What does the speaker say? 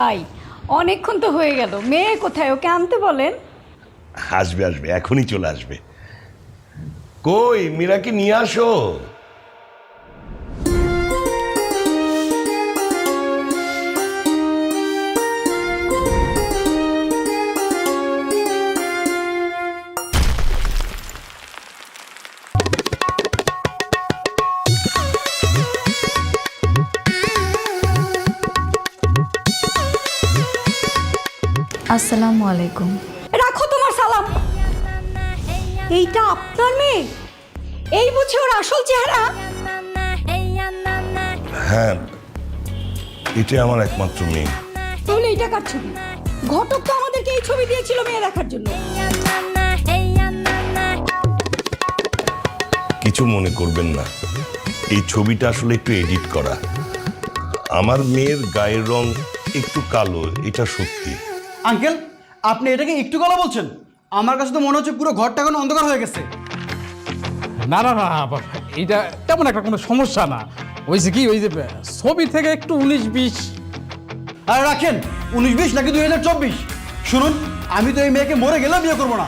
তাই অনেকক্ষণ তো হয়ে গেল, মেয়ে কোথায়? ওকে আনতে বলেন। আসবে আসবে, এখনই চলে আসবে। কই মীরাকে নিয়ে আসো। আসসালামু আলাইকুম। রাখো তোমার সালাম। এইটা আপনার মেয়ে? এই বুঝে ওর আসল চেহারা? হ্যাঁ, এটা আমার একমাত্র মেয়ে। তাহলে এইটা কার ছবি? ঘটক তো আমাদেরকে এই ছবি দিয়েছিল মেয়ে দেখার জন্য। কিছু মনে করবেন না, এই ছবিটা আসলে একটু এডিট করা। আমার মেয়ের গায়ের রং একটু কালো, এটা সত্যি। আঙ্কেল, আপনি এটাকে একটু গলা বলছেন? আমার কাছে তো মনে হচ্ছে পুরো ঘরটা এখন অন্ধকার হয়ে গেছে। না না না, এইটা তেমন একটা কোনো সমস্যা না। ওই যে কি, ওই যে ছবি থেকে একটু 19-20। আর রাখেন 19-20 নাকি 2024? শুনুন, আমি তো এই মেয়েকে মরে গেলেও বিয়ে করবো না।